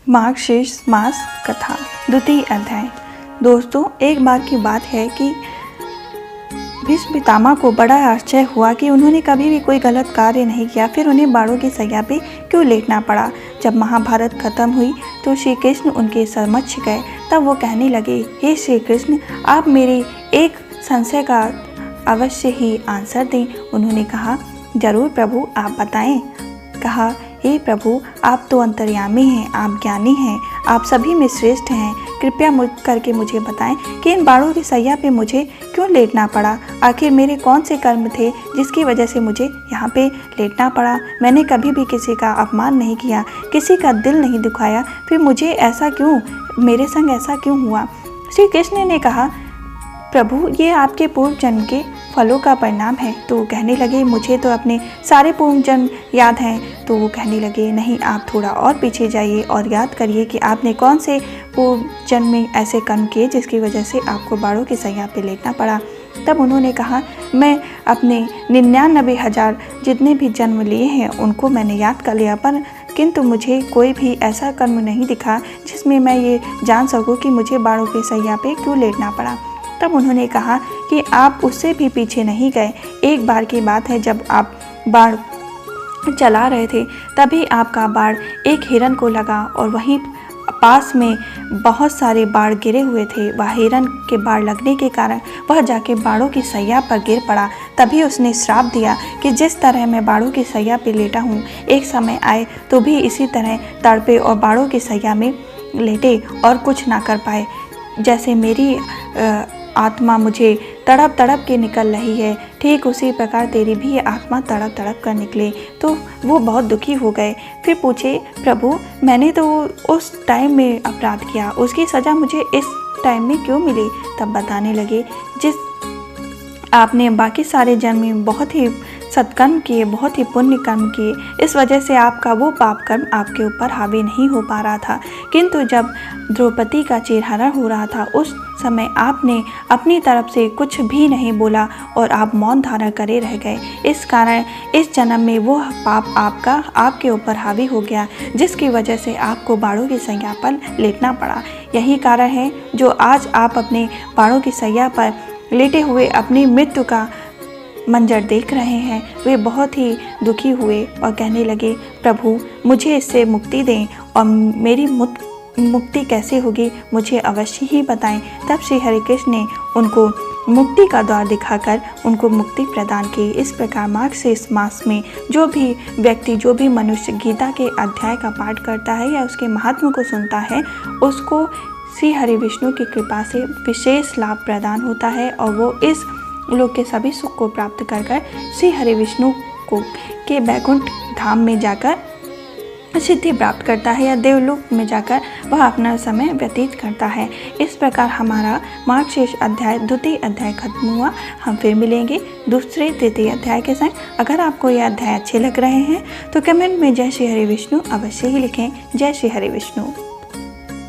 मार्गशीर्ष मास कथा द्वितीय अध्याय। दोस्तों, एक बार की बात है कि भीष्म पितामह को बड़ा आश्चर्य हुआ कि उन्होंने कभी भी कोई गलत कार्य नहीं किया, फिर उन्हें बाणों की सैया पे क्यों लेटना पड़ा। जब महाभारत खत्म हुई तो श्री कृष्ण उनके समक्ष गए। तब वो कहने लगे, हे श्री कृष्ण, आप मेरे एक संशय का अवश्य ही आंसर दें। उन्होंने कहा, जरूर प्रभु, आप बताएं। कहा, हे प्रभु, आप तो अंतर्यामी हैं, आप ज्ञानी हैं, आप सभी में श्रेष्ठ हैं। कृपया करके मुझे बताएं कि इन बाणों की सैया पे मुझे क्यों लेटना पड़ा। आखिर मेरे कौन से कर्म थे जिसकी वजह से मुझे यहाँ पे लेटना पड़ा। मैंने कभी भी किसी का अपमान नहीं किया, किसी का दिल नहीं दुखाया, फिर मुझे ऐसा क्यों, मेरे संग ऐसा क्यों हुआ। श्री कृष्ण ने कहा, प्रभु, ये आपके पूर्व जन्म के फलों का परिणाम है। तो वो कहने लगे, मुझे तो अपने सारे पूर्व जन्म याद हैं। तो वो कहने लगे, नहीं, आप थोड़ा और पीछे जाइए और याद करिए कि आपने कौन से पूर्व जन्म में ऐसे कर्म किए जिसकी वजह से आपको बाणों की सैया पे लेटना पड़ा। तब उन्होंने कहा, मैं अपने 99,000 जितने भी जन्म लिए हैं उनको मैंने याद कर लिया, पर किंतु मुझे कोई भी ऐसा कर्म नहीं दिखा जिसमें मैं ये जान सकूं कि मुझे बाणों की सैया पे क्यों लेटना पड़ा। तब उन्होंने कहा कि आप उससे भी पीछे नहीं गए। एक बार की बात है, जब आप बाण चला रहे थे तभी आपका बाण एक हिरन को लगा और वहीं पास में बहुत सारे बाण गिरे हुए थे। वह हिरन के बाण लगने के कारण वह जाके बाणों की सैया पर गिर पड़ा। तभी उसने श्राप दिया कि जिस तरह मैं बाणों की सैया पे लेटा हूँ, एक समय आए तो भी इसी तरह तड़पे और बाणों की सैया में लेटे और कुछ ना कर पाए। जैसे मेरी आत्मा मुझे तड़प तड़प के निकल रही है, ठीक उसी प्रकार तेरी भी आत्मा तड़प तड़प कर निकले। तो वो बहुत दुखी हो गए। फिर पूछे, प्रभु, मैंने तो उस टाइम में अपराध किया, उसकी सज़ा मुझे इस टाइम में क्यों मिली। तब बताने लगे, जिस आपने बाकी सारे जन्म में बहुत ही सत्कर्म किए, बहुत ही पुण्य कर्म किए, इस वजह से आपका वो पाप कर्म आपके ऊपर हावी नहीं हो पा रहा था। किंतु जब द्रौपदी का चीरहरण हो रहा था उस समय आपने अपनी तरफ से कुछ भी नहीं बोला और आप मौन धारण करे रह गए। इस कारण इस जन्म में वो पाप आपके ऊपर हावी हो गया, जिसकी वजह से आपको बाणों की सैया पर लेटना पड़ा। यही कारण है जो आज आप अपने बाणों की सैया पर लेटे हुए अपनी मृत्यु का मंजर देख रहे हैं। वे बहुत ही दुखी हुए और कहने लगे, प्रभु, मुझे इससे मुक्ति दें और मेरी मुक्ति कैसे होगी मुझे अवश्य ही बताएं। तब श्री हरि कृष्ण ने उनको मुक्ति का द्वार दिखाकर उनको मुक्ति प्रदान की। इस प्रकार मार्गशीर्ष मास में जो भी व्यक्ति, जो भी मनुष्य गीता के अध्याय का पाठ करता है या उसके महात्म्य को सुनता है, उसको श्री हरि विष्णु की कृपा से विशेष लाभ प्रदान होता है और वो इस लोक के सभी सुख को प्राप्त कर श्री हरि विष्णु को के बैकुंठ धाम में जाकर सिद्धि प्राप्त करता है या देवलोक में जाकर वह अपना समय व्यतीत करता है। इस प्रकार हमारा मार्गशीर्ष अध्याय द्वितीय अध्याय खत्म हुआ। हम फिर मिलेंगे दूसरे तृतीय अध्याय के संग। अगर आपको यह अध्याय अच्छे लग रहे हैं तो कमेंट में जय श्री हरि विष्णु अवश्य ही लिखें। जय श्री हरि विष्णु।